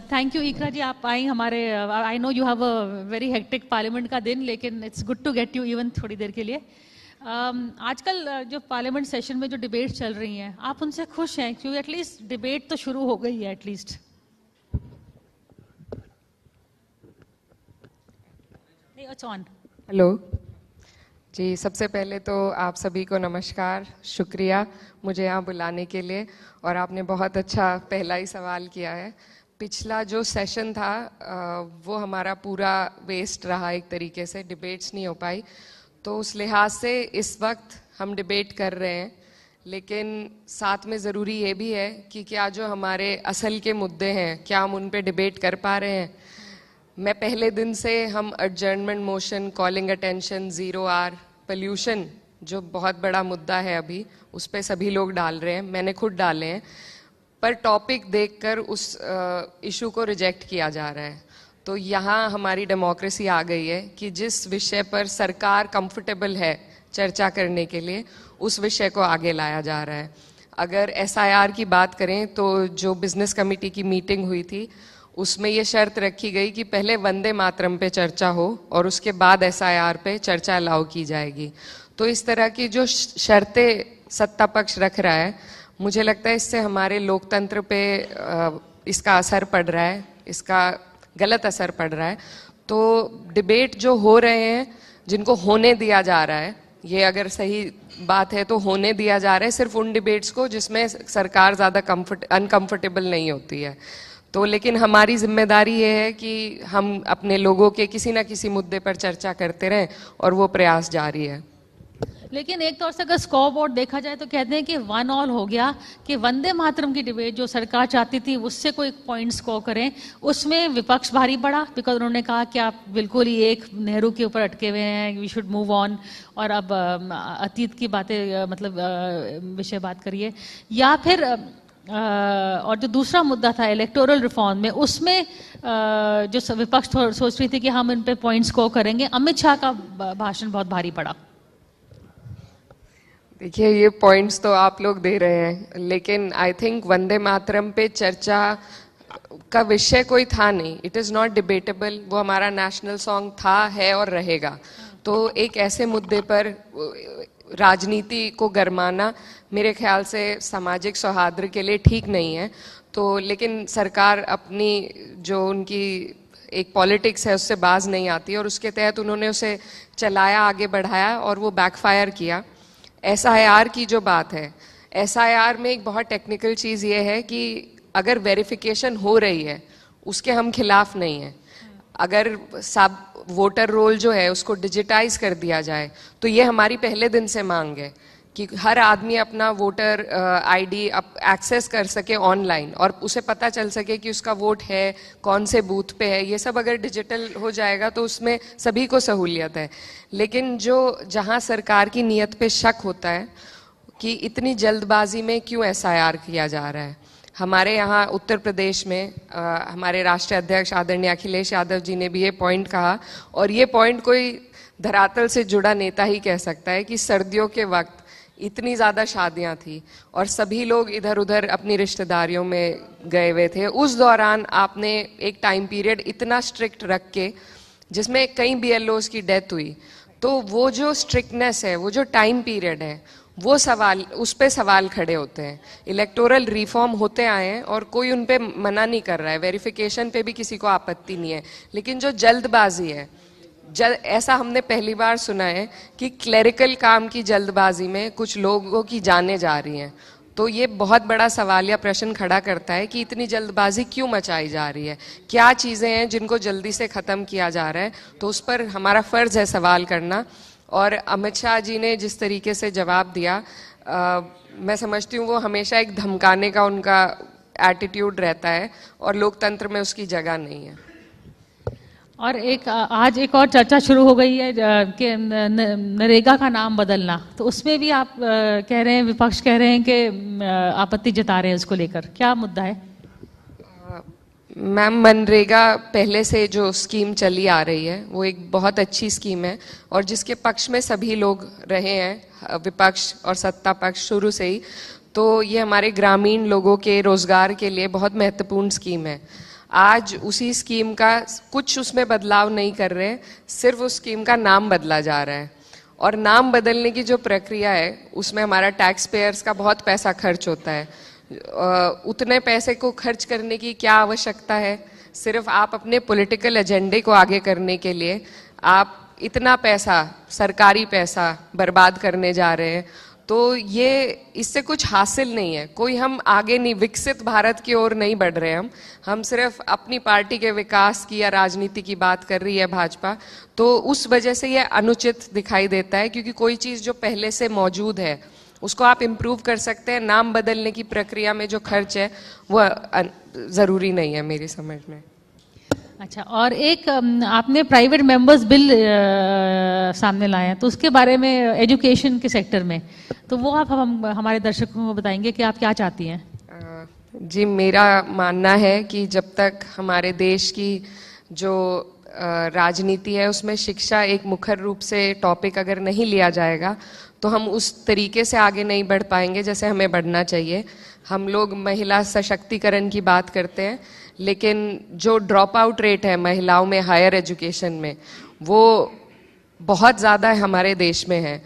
Thank you इकरा जी, आप आई हमारे। I know you have a very hectic parliament का दिन, लेकिन it's good to get you even थोड़ी देर के लिए। आजकल जो पार्लियामेंट सेशन में जो डिबेट चल रही हैं, आप उनसे खुश हैं? क्योंकि एटलीस्ट डिबेट तो शुरू हो गई है एटलीस्ट। हेलो जी, सबसे पहले तो आप सभी को नमस्कार, शुक्रिया मुझे यहाँ बुलाने के लिए। और आपने बहुत अच्छा पहला ही सवाल किया है। पिछला जो सेशन था वो हमारा पूरा वेस्ट रहा, एक तरीके से डिबेट्स नहीं हो पाई। तो उस लिहाज से इस वक्त हम डिबेट कर रहे हैं, लेकिन साथ में ज़रूरी ये भी है कि क्या जो हमारे असल के मुद्दे हैं, क्या हम उन पे डिबेट कर पा रहे हैं। मैं पहले दिन से हम adjournment motion, calling attention, 0R, pollution जो बहुत बड़ा मुद्दा है अभी, उस पे सभी लोग डाल रहे हैं, मैंने खुद डाले हैं। पर टॉपिक देखकर उस इशू को रिजेक्ट किया जा रहा है। तो यहाँ हमारी डेमोक्रेसी आ गई है कि जिस विषय पर सरकार कंफर्टेबल है चर्चा करने के लिए, उस विषय को आगे लाया जा रहा है। अगर SIR की बात करें तो जो बिजनेस कमेटी की मीटिंग हुई थी, उसमें ये शर्त रखी गई कि पहले वंदे मातरम पे चर्चा हो और उसके बाद SIR पे चर्चा अलाउ की जाएगी। तो इस तरह की जो शर्तें सत्ता पक्ष रख रहा है, मुझे लगता है इससे हमारे लोकतंत्र पे इसका असर पड़ रहा है, इसका गलत असर पड़ रहा है। तो डिबेट जो हो रहे हैं, जिनको होने दिया जा रहा है, ये अगर सही बात है तो होने दिया जा रहा है सिर्फ उन डिबेट्स को जिसमें सरकार ज़्यादा अनकंफर्टेबल नहीं होती है। तो लेकिन हमारी जिम्मेदारी ये है कि हम अपने लोगों के किसी ना किसी मुद्दे पर चर्चा करते रहें, और वो प्रयास जारी है। लेकिन एक तौर से अगर स्कोर बोर्ड देखा जाए तो कहते हैं कि 1-1 हो गया, कि वंदे मातरम की डिबेट जो सरकार चाहती थी उससे कोई पॉइंट स्कोर करें, उसमें विपक्ष भारी पड़ा। बिकॉज उन्होंने कहा कि आप बिल्कुल ही एक नेहरू के ऊपर अटके हुए हैं, वी शुड मूव ऑन, और अब अतीत की बातें मतलब विषय बात करिए। या फिर और जो दूसरा मुद्दा था इलेक्टोरल रिफॉर्म में, उसमें जो विपक्ष सोच रही थी कि हम इन पे पॉइंट स्कोर करेंगे, अमित शाह का भाषण बहुत भारी पड़ा। देखिए, ये पॉइंट्स तो आप लोग दे रहे हैं, लेकिन आई थिंक वंदे मातरम पे चर्चा का विषय कोई था नहीं। It is not debatable. वो हमारा नेशनल सॉन्ग था, है और रहेगा। तो एक ऐसे मुद्दे पर राजनीति को गरमाना मेरे ख्याल से सामाजिक सौहार्द के लिए ठीक नहीं है। तो लेकिन सरकार अपनी जो उनकी एक पॉलिटिक्स है उससे बाज नहीं आती, और उसके तहत उन्होंने उसे चलाया, आगे बढ़ाया, और वो बैकफायर किया। SIR की जो बात है, SIR में एक बहुत टेक्निकल चीज़ ये है कि अगर वेरिफिकेशन हो रही है, उसके हम खिलाफ नहीं हैं। अगर सब वोटर रोल जो है उसको डिजिटाइज कर दिया जाए, तो ये हमारी पहले दिन से मांग है कि हर आदमी अपना वोटर ID एक्सेस कर सके ऑनलाइन, और उसे पता चल सके कि उसका वोट है, कौन से बूथ पे है। ये सब अगर डिजिटल हो जाएगा तो उसमें सभी को सहूलियत है। लेकिन जो जहां सरकार की नीयत पे शक होता है कि इतनी जल्दबाजी में क्यों SIR किया जा रहा है। हमारे यहाँ उत्तर प्रदेश में हमारे राष्ट्रीय अध्यक्ष आदरणीय अखिलेश यादव जी ने भी ये पॉइंट कहा, और ये पॉइंट कोई धरातल से जुड़ा नेता ही कह सकता है कि सर्दियों के वक्त इतनी ज़्यादा शादियां थी और सभी लोग इधर उधर अपनी रिश्तेदारियों में गए हुए थे। उस दौरान आपने एक टाइम पीरियड इतना स्ट्रिक्ट रख के, जिसमें कई BLOs की डेथ हुई, तो वो जो स्ट्रिक्टनेस है, वो जो टाइम पीरियड है, वो सवाल, उस पे सवाल खड़े होते हैं। इलेक्टोरल रिफॉर्म होते आए हैं और कोई उन पे मना नहीं कर रहा है, वेरिफिकेशन पे भी किसी को आपत्ति नहीं है। लेकिन जो जल्दबाजी है, ऐसा हमने पहली बार सुना है कि क्लेरिकल काम की जल्दबाजी में कुछ लोगों की जानें जा रही हैं। तो ये बहुत बड़ा सवाल या प्रश्न खड़ा करता है कि इतनी जल्दबाजी क्यों मचाई जा रही है, क्या चीज़ें हैं जिनको जल्दी से ख़त्म किया जा रहा है। तो उस पर हमारा फ़र्ज़ है सवाल करना। और अमित शाह जी ने जिस तरीके से जवाब दिया, मैं समझती हूँ वो हमेशा एक धमकाने का उनका एटीट्यूड रहता है, और लोकतंत्र में उसकी जगह नहीं है। और आज एक और चर्चा शुरू हो गई है कि नरेगा का नाम बदलना, तो उसमें भी आप कह रहे हैं, विपक्ष कह रहे हैं कि आपत्ति जता रहे हैं उसको लेकर, क्या मुद्दा है? मैम, मनरेगा पहले से जो स्कीम चली आ रही है वो एक बहुत अच्छी स्कीम है, और जिसके पक्ष में सभी लोग रहे हैं, विपक्ष और सत्ता पक्ष शुरू से ही। तो ये हमारे ग्रामीण लोगों के रोजगार के लिए बहुत महत्वपूर्ण स्कीम है। आज उसी स्कीम का कुछ उसमें बदलाव नहीं कर रहे हैं, सिर्फ उस स्कीम का नाम बदला जा रहा है। और नाम बदलने की जो प्रक्रिया है उसमें हमारा टैक्स पेयर्स का बहुत पैसा खर्च होता है। उतने पैसे को खर्च करने की क्या आवश्यकता है? सिर्फ आप अपने पॉलिटिकल एजेंडे को आगे करने के लिए आप इतना पैसा, सरकारी पैसा बर्बाद करने जा रहे हैं। तो ये इससे कुछ हासिल नहीं है, कोई हम आगे नहीं, विकसित भारत की ओर नहीं बढ़ रहे हम सिर्फ अपनी पार्टी के विकास की या राजनीति की बात कर रही है भाजपा। तो उस वजह से ये अनुचित दिखाई देता है, क्योंकि कोई चीज़ जो पहले से मौजूद है उसको आप इम्प्रूव कर सकते हैं। नाम बदलने की प्रक्रिया में जो खर्च है वो ज़रूरी नहीं है मेरी समझ में। अच्छा, और एक आपने प्राइवेट मेंबर्स बिल सामने लाए हैं, तो उसके बारे में एजुकेशन के सेक्टर में, तो वो आप हम हमारे दर्शकों को बताएंगे कि आप क्या चाहती हैं? जी, मेरा मानना है कि जब तक हमारे देश की जो राजनीति है उसमें शिक्षा एक मुखर रूप से टॉपिक अगर नहीं लिया जाएगा तो हम उस तरीके से आगे नहीं बढ़ पाएंगे जैसे हमें बढ़ना चाहिए। हम लोग महिला सशक्तिकरण की बात करते हैं, लेकिन जो ड्रॉप आउट रेट है महिलाओं में हायर एजुकेशन में वो बहुत ज़्यादा हमारे देश में है।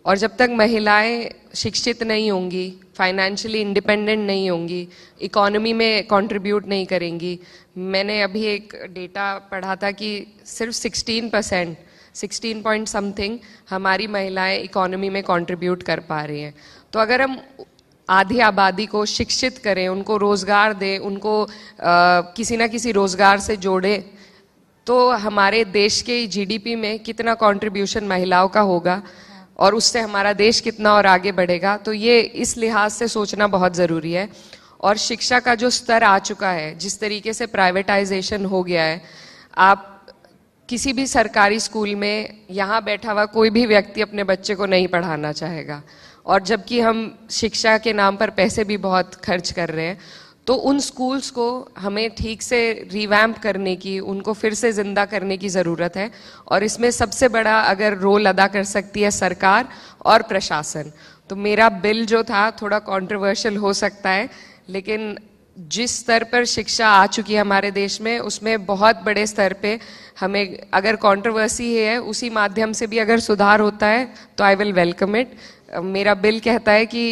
और जब तक महिलाएं शिक्षित नहीं होंगी, फाइनेंशियली इंडिपेंडेंट नहीं होंगी, इकोनॉमी में कंट्रीब्यूट नहीं करेंगी। मैंने अभी एक डेटा पढ़ा था कि सिर्फ 16 पॉइंट समथिंग हमारी महिलाएं इकोनॉमी में कंट्रीब्यूट कर पा रही हैं। तो अगर हम आधी आबादी को शिक्षित करें, उनको रोज़गार दें, उनको किसी ना किसी रोज़गार से जोड़ें, तो हमारे देश के जीडीपी में कितना कंट्रीब्यूशन महिलाओं का होगा और उससे हमारा देश कितना और आगे बढ़ेगा। तो ये इस लिहाज से सोचना बहुत ज़रूरी है। और शिक्षा का जो स्तर आ चुका है, जिस तरीके से प्राइवेटाइजेशन हो गया है, आप किसी भी सरकारी स्कूल में यहाँ बैठा हुआ कोई भी व्यक्ति अपने बच्चे को नहीं पढ़ाना चाहेगा, और जबकि हम शिक्षा के नाम पर पैसे भी बहुत खर्च कर रहे हैं। तो उन स्कूल्स को हमें ठीक से रिवैम्प करने की, उनको फिर से ज़िंदा करने की ज़रूरत है। और इसमें सबसे बड़ा अगर रोल अदा कर सकती है सरकार और प्रशासन। तो मेरा बिल जो था थोड़ा कंट्रोवर्शियल हो सकता है, लेकिन जिस स्तर पर शिक्षा आ चुकी है हमारे देश में उसमें बहुत बड़े स्तर पे हमें, अगर कंट्रोवर्सी है उसी माध्यम से भी अगर सुधार होता है तो आई विल वेलकम इट। मेरा बिल कहता है कि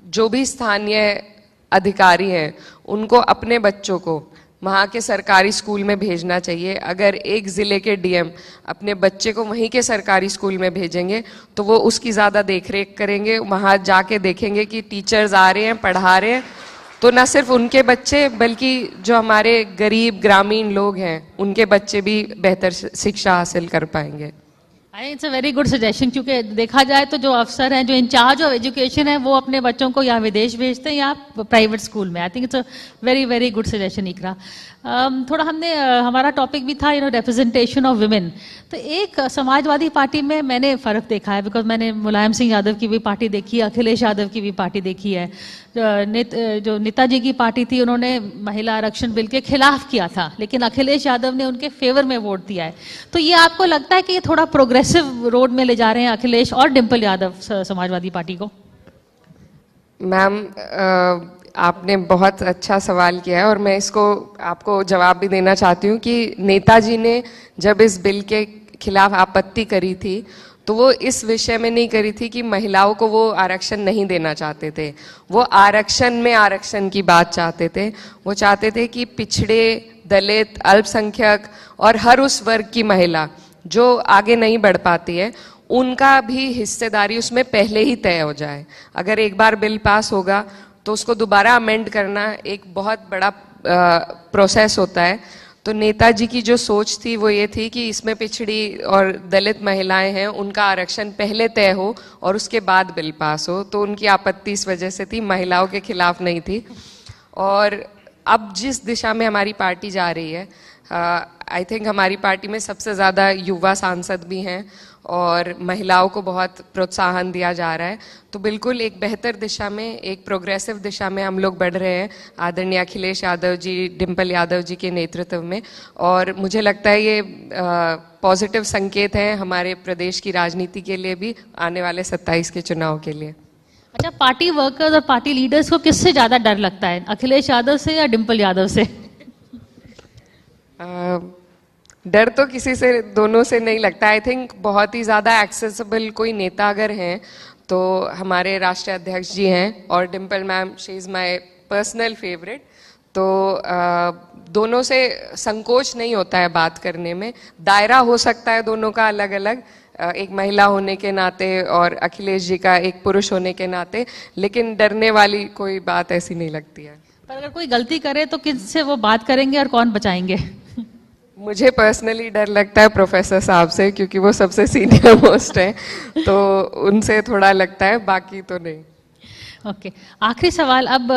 जो भी स्थानीय अधिकारी हैं उनको अपने बच्चों को वहाँ के सरकारी स्कूल में भेजना चाहिए। अगर एक ज़िले के डीएम अपने बच्चे को वहीं के सरकारी स्कूल में भेजेंगे तो वो उसकी ज़्यादा देखरेख करेंगे, वहाँ जाके देखेंगे कि टीचर्स आ रहे हैं, पढ़ा रहे हैं, तो ना सिर्फ उनके बच्चे बल्कि जो हमारे गरीब ग्रामीण लोग हैं उनके बच्चे भी बेहतर शिक्षा हासिल कर पाएंगे। It's a very good suggestion, क्योंकि देखा जाए तो जो अफसर हैं, जो इंचार्ज ऑफ एजुकेशन है, वो अपने बच्चों को या विदेश भेजते हैं या प्राइवेट स्कूल में। I think it's a very very good suggestion Iqra. थोड़ा हमने हमारा टॉपिक भी था रिप्रेजेंटेशन ऑफ वुमेन। तो एक समाजवादी पार्टी में मैंने फ़र्क देखा है, बिकॉज मैंने मुलायम सिंह यादव की भी पार्टी देखी है, अखिलेश यादव की भी पार्टी देखी है। जो नेताजी की पार्टी थी उन्होंने महिला आरक्षण बिल के खिलाफ किया था, लेकिन अखिलेश यादव ने उनके फेवर में वोट दिया है। तो ये आपको लगता है कि ये थोड़ा प्रोग्रेसिव रोड में ले जा रहे हैं अखिलेश और डिम्पल यादव समाजवादी पार्टी को? मैम, आपने बहुत अच्छा सवाल किया है और मैं इसको आपको जवाब भी देना चाहती हूँ कि नेताजी ने जब इस बिल के खिलाफ आपत्ति करी थी तो वो इस विषय में नहीं करी थी कि महिलाओं को वो आरक्षण नहीं देना चाहते थे। वो आरक्षण में आरक्षण की बात चाहते थे। वो चाहते थे कि पिछड़े, दलित, अल्पसंख्यक और हर उस वर्ग की महिला जो आगे नहीं बढ़ पाती है उनका भी हिस्सेदारी उसमें पहले ही तय हो जाए। अगर एक बार बिल पास होगा तो उसको दोबारा अमेंड करना एक बहुत बड़ा प्रोसेस होता है। तो नेताजी की जो सोच थी वो ये थी कि इसमें पिछड़ी और दलित महिलाएं हैं, उनका आरक्षण पहले तय हो और उसके बाद बिल पास हो। तो उनकी आपत्ति इस वजह से थी, महिलाओं के खिलाफ नहीं थी। और अब जिस दिशा में हमारी पार्टी जा रही है, आई थिंक हमारी पार्टी में सबसे ज़्यादा युवा सांसद भी हैं और महिलाओं को बहुत प्रोत्साहन दिया जा रहा है। तो बिल्कुल एक बेहतर दिशा में, एक प्रोग्रेसिव दिशा में हम लोग बढ़ रहे हैं आदरणीय अखिलेश यादव जी, डिम्पल यादव जी के नेतृत्व में। और मुझे लगता है ये पॉजिटिव संकेत है हमारे प्रदेश की राजनीति के लिए भी, आने वाले 27 के चुनाव के लिए। अच्छा, पार्टी वर्कर्स और पार्टी लीडर्स को किससे ज़्यादा डर लगता है, अखिलेश यादव से या डिम्पल यादव से? डर तो किसी से, दोनों से नहीं लगता। आई थिंक बहुत ही ज़्यादा एक्सेसिबल कोई नेता अगर हैं तो हमारे राष्ट्रीय अध्यक्ष जी हैं, और Dimple ma'am, she is my personal favourite. तो दोनों से संकोच नहीं होता है बात करने में। दायरा हो सकता है दोनों का अलग अलग, एक महिला होने के नाते और अखिलेश जी का एक पुरुष होने के नाते, लेकिन डरने वाली कोई बात ऐसी नहीं लगती है। पर अगर कोई गलती करे तो किससे वो बात करेंगे और कौन बचाएंगे? मुझे पर्सनली डर लगता है प्रोफेसर साहब से, क्योंकि वो सबसे सीनियर मोस्ट है, तो उनसे थोड़ा लगता है, बाकी तो नहीं। ओके, आखिरी सवाल। अब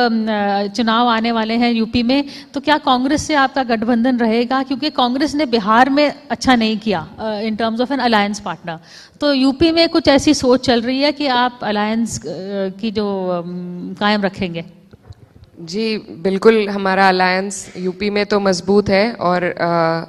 चुनाव आने वाले हैं यूपी में, तो क्या कांग्रेस से आपका गठबंधन रहेगा? क्योंकि कांग्रेस ने बिहार में अच्छा नहीं किया in terms of N alliance partner, तो यूपी में कुछ ऐसी सोच चल रही है कि आप अलायंस की जो कायम रखेंगे? जी बिल्कुल, हमारा अलायंस यूपी में तो मजबूत है और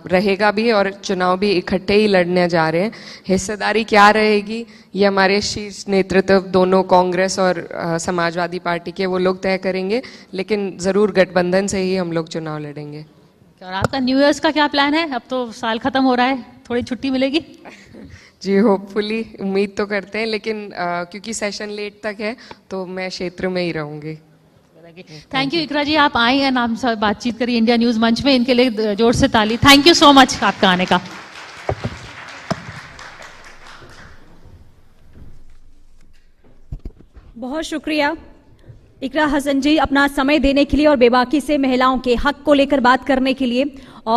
रहेगा भी, और चुनाव भी इकट्ठे ही लड़ने जा रहे हैं। हिस्सेदारी क्या रहेगी ये हमारे शीर्ष नेतृत्व दोनों कांग्रेस और समाजवादी पार्टी के वो लोग तय करेंगे, लेकिन ज़रूर गठबंधन से ही हम लोग चुनाव लड़ेंगे। और आपका न्यू ईयर्स का क्या प्लान है? अब तो साल खत्म हो रहा है, थोड़ी छुट्टी मिलेगी? जी होपफुली, उम्मीद तो करते हैं, लेकिन क्योंकि सेशन लेट तक है तो मैं क्षेत्र में ही रहूँगी। थैंक यू इकरा जी, आप आई एंड हमसे बातचीत करी इंडिया न्यूज मंच में, इनके लिए जोर से ताली। थैंक यू सो मच आपका आने का। बहुत शुक्रिया इकरा हसन जी, अपना समय देने के लिए और बेबाकी से महिलाओं के हक को लेकर बात करने के लिए। और